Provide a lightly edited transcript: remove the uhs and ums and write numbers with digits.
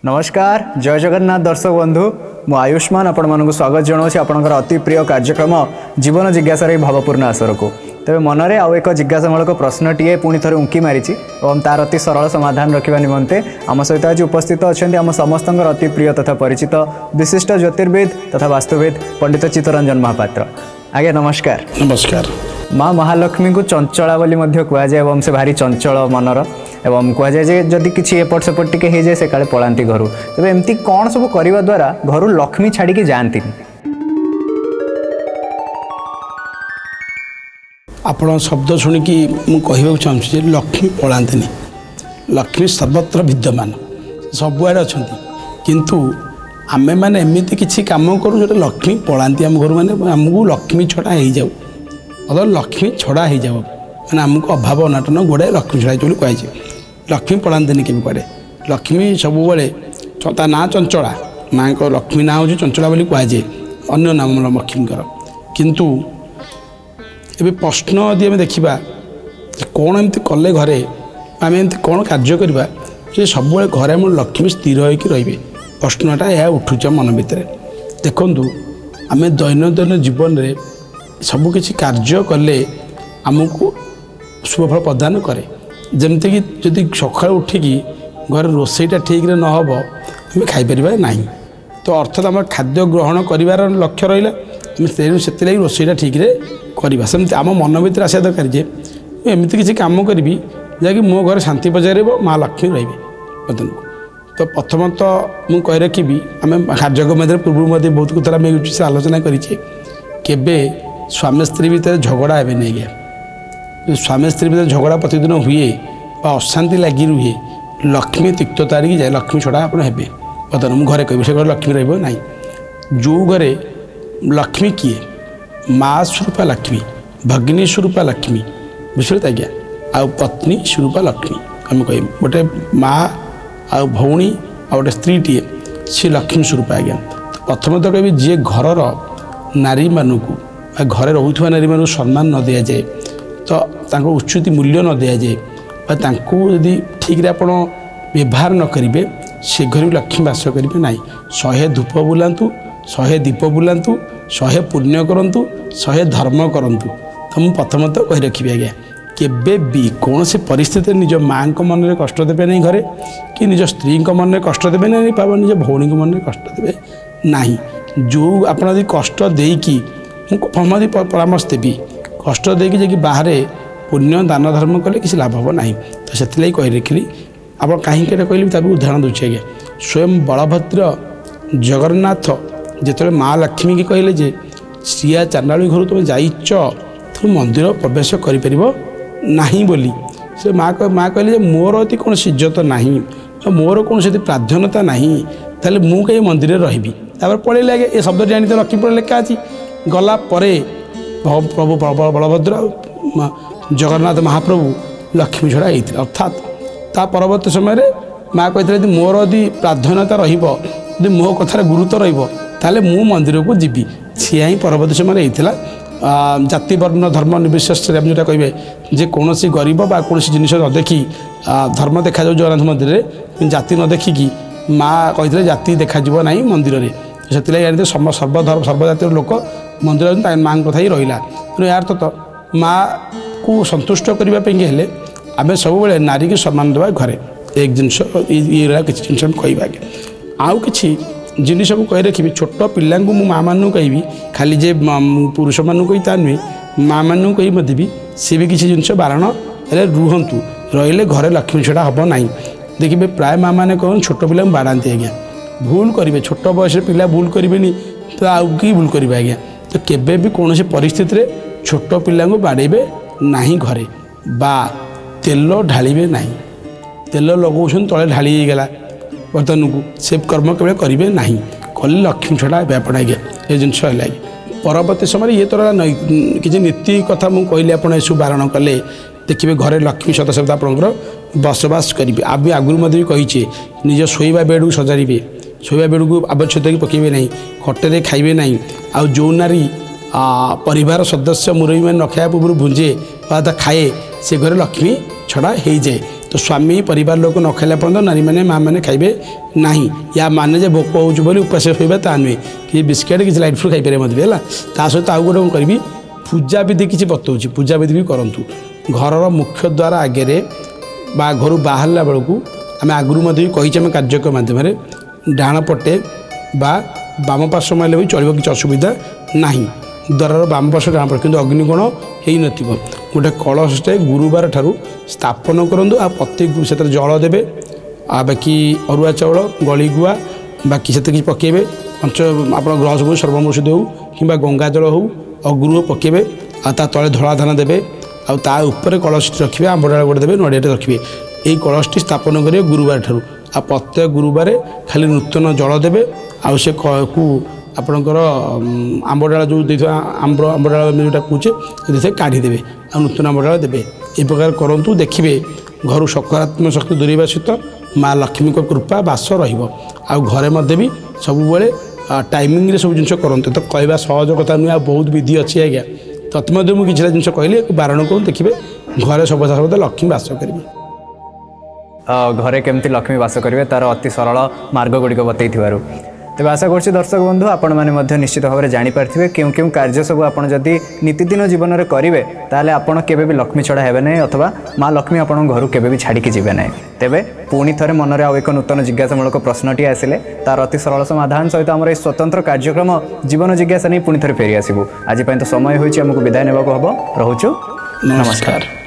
नमस्कार जय जगन्नाथ दर्शक बंधु मु आयुष्मान आपण मानक स्वागत जनाऊँ आपंकर अति प्रिय कार्यक्रम जीवन जिज्ञासार भावपूर्ण आसर को तेज मनरे आउ एक जिज्ञासामूलक प्रश्नटीए पुणी थे उंकी मारी और तार अति सरल समाधान रखा निमंते आम सहित आज उपस्थित अच्छा आम समस्त अति प्रिय तथा परिचित विशिष्ट ज्योतिर्विद तथा वास्तुविद पंडित चित्तरंजन महापात्र। आज्ञा नमस्कार। नमस्कार। माँ महालक्ष्मी को चंचला बोली कहुए से भारी चंचल मनर एवं कहुए जे जदि किसी एपट सेपट टिके हो जाए से काले पलांती घर तेज एमती कौन सब करने द्वारा घर लक्ष्मी छाड़ी जाती। आपण शब्द शुणिकी मुझे चाहूँगी लक्ष्मी पलांती लक्ष्मी सर्वत्र विद्यमान सबुआड़े अच्छा किंतु आमे मैंने एमती किसी कम करूँ जो लक्ष्मी पलांती आम घर मैंने आमको लक्ष्मी छड़ा हो जाऊ अदर लक्ष्मी छड़ा हो जाऊ मैंने आमको अभाव अनाटन गोड़े लक्ष्मी छड़ा बोली कहुए लक्ष्मी पलांती के कड़े लक्ष्मी सबुबले ता ना चंचला माँ को लक्ष्मी ना हूँ चंचला बोली कहुए अन्य नाम लक्ष्मीकर किंतु ए प्रश्न यदि आम देखा कौन एमती कले घरे आम एमती कौन कार्य करवा सब घरे आम लक्ष्मी स्थिर होकर रे प्रश्नटा यह उठुच मन भितर देखु आम दैनंदिन जीवन में सबकि कार्य कले आमको शुभफल प्रदान करे जमती कि जदि सका उठिकी घर रोसईटा ठीक न हम आम खाईपर ना तो अर्थात आम खाद्य ग्रहण कर लक्ष्य रहा से रोसईटा ठीक करवा सेमती आम मन भर आसा दरकार जे एमती किसी कम करी जहाँकि मो घर शांति बजाय रही माँ लक्ष्मी रे बर्तन को तो प्रथम तो मुझे कही रखी आम कार्यक्रम मध्य पूर्व बहुत कथा से आलोचना करे स्वामी स्त्री भितर झगड़ा हे नहीं गया स्वामी स्त्री भितर झगड़ा प्रतिदिन हुए अशांति लगी रुहे लक्ष्मी तिक्त तारिकी जाए लक्ष्मी छड़ा आप बर्तमान मुझे घरे कह घर लक्ष्मी रहा जो घरे लक्ष्मी किए माँ स्वरूपा लक्ष्मी भगिनी स्वरूपा लक्ष्मी बुझे आज्ञा आ पत्नी स्वरूपा लक्ष्मी आम कह गोटे माँ आ भौणी आ गोटे स्त्रीटे सी लक्ष्मी स्वरूप आज्ञा प्रथम तो कह जी घर नारी मानू घरे रोथुवा नारी मानू सम्मान न दि जाए तो उचित मूल्य न दि जाए यदि ठीक आप व्यवहार न करेंगे से घर भी लक्ष्मी बास करेंगे ना 100 धूप बुलांतु 100 दीप बुलांतु 100 पुण्य करंतु 100 धर्म करंतु तो मुझे प्रथम तो कही रखी आज्ञा केबे भी कौन से परिस्थिति निज माँ मन में कष्ट देवे नहीं घरे कि निज स्त्री मन में कष्ट देवे नहीं पाव निज भौणी मन में कष्ट देवे ना जो आप कष्ट देकी मुझे परामर्श देवी कष्ट देकी जाकि बाहर पुण्य दान धर्म कले किसी लाभ हम ना तो से कही रखी आप कहीं कहली उदाहरण दूसरे आज्ञा स्वयं बलभद्र जगन्नाथ जिते माँ लक्ष्मी की कहले जे सिया चांडाली घर तुम जाइच तुम मंदिर प्रवेश कर नहीं बोली से माँ कहले मोर अति कौन इज्जत ना मोर कौन से प्राधान्यता ना ताले मु कहीं मंदिर रही पड़े आगे ये शब्द जानी तो लक्ष्मी पड़े लिखा अच्छी गला प्रभु बलभद्र जगन्नाथ महाप्रभु लक्ष्मी छड़ा होती अर्थात ता परवर्त समय माँ कहते मोर यदि प्राधान्यता रही मो कथार गुरुत्व रहा मु मंदिर को जीवी सी ही परवर्त समय होता जाति वर्ण धर्म निर्विशेष जोटा कहे जे कौन गरीब बा कौन जिनिस न देखी धर्म देखा जगन्नाथ मंदिर में जाति न देखिकी माँ कही जाति देखा ना मंदिर में से सर्वधर्म सर्वजातिर लोक मंदिर माँ कथा ही रहा तेणु यार तो माँ को संतुष्ट करने आम सब नारी की सम्मान देवा घरे एक जिनस ये किसी जिन कह आउ कि जिनिस को कही रखी छोट पिला माँ मानू कहि खाली जे पुरुष मानू कही ता नुहे माँ मानू कही भी सी भी किसी जिन बारण रुहतु रही घरे लक्ष्मी छड़ा हम ना देखिए प्राय माँ मैंने कौन छोट पिला बाड़ाती आज्ञा भूल करेंगे छोट बयस पिला भूल करें तो आउ कि भूल करेंगे आज्ञा तो केबे भी कौन परिस्थिति छोट पिला बाड़ेबे ना घरे बा तेल ढालिबे ना तेल लगौन तले ढालीगला बर्तन को से कर्म केवल करेंगे ना कल लक्ष्मी छड़ा आप आज्ञा ये जिन परवर्त समय ये तरह किसी नीति कथा मुझे कहली आप बारण कले देखिए घरे लक्ष्मी सदस्य आपंकर बसवास करेंगे आगे आगुरी कहीचे निज शोवा बेड को सजारे शोवा बेड को आवश्यकता की पकेबे ना खटे खाइबे ना आ जो नारी परिवार सदस्य मुरबी मैंने न खाया पूर्व भुंजे खाए से घरे लक्ष्मी छड़ा हो जाए तो स्वामी परिवार लोक न खाइला पर्यंत नारी मैंने माँ मैंने खाइबे नहीं या माने जे भोक हो उपास होइबा ता नुहे कि बिस्किट किसी लाइट फ्रुट खाइपारे मत है ता सहित आउ गोटे करी पूजा विधि किसी बतौची पूजा विधि भी करूँ घर मुख्य द्वार आगे बा घर बाहर बेलू आम आगु कहीचे कार्यक्रम मध्यम डाण पटे बा बाम पार्श्व मारे भी चलो किसी असुविधा ना द्वार बाम पार्श्व डाण पटे कि अग्निकोण हो न गोटे कलशटे गुरुवार ठारू स्थापन करूँ आ प्रत्येक से जल देवे आ बाकी अरुआ चाउल गली गुआ बाकी से किसी पकेबे पंच आप ग्रह सब सर्वमूषित हो कि गंगा जल हो और गुरु पकेबे आ तले धड़ा धान देवे आपर कलश रखिए आंबड़ा गोटे देवे नड़िया रखिए यही कलशटी स्थापन करेंगे गुरुवार ठारू आ प्रत्येक गुरुवार खाली नूतन जल देवे आ से आपणकर आंबडाल जो आंबडाल जोटा कहे काढ़ीदेवे आ नूतन आंबडाल देवे ये प्रकार करूँ देखिए घर सकारात्मक शक्ति दूरेवा सहित माँ लक्ष्मी कृपा बास घरे मध्य भी सब टाइमिंग सब जिन करते तो कहवा सहज कथा नुहे बहुत विधि अच्छी आज्ञा तत्मध्य मुझे किसी जिन कहली बारण करूँ देखिए घरे सब लक्ष्मी बास करेंगे घरे केमती लक्ष्मी बास करेंगे तार अति सरल मार्ग गुड़िक बतई तेज आशा कर दर्शक बंधु आपण मैंने निश्चित भाव में जानीपारे क्यों क्यों कार्य सब आप नीतिदिन जीवन में करेंगे ताले आपण केबे भी लक्ष्मी छड़ा हेबे नहीं अथवा माँ लक्ष्मी आपण घर केबे भी छाड़ी जीवे ना तेबे पुणी थे मन में आउ एक नूतन जिज्ञासामूलक प्रश्नटी आसिले तार अति सरल समाधान सहित आम ये स्वतंत्र कार्यक्रम जीवन जिज्ञासा नहीं पुणी थे फेरी आसबू आज तो समय होमको विदाय नेबाक हम रोचु नमस्कार।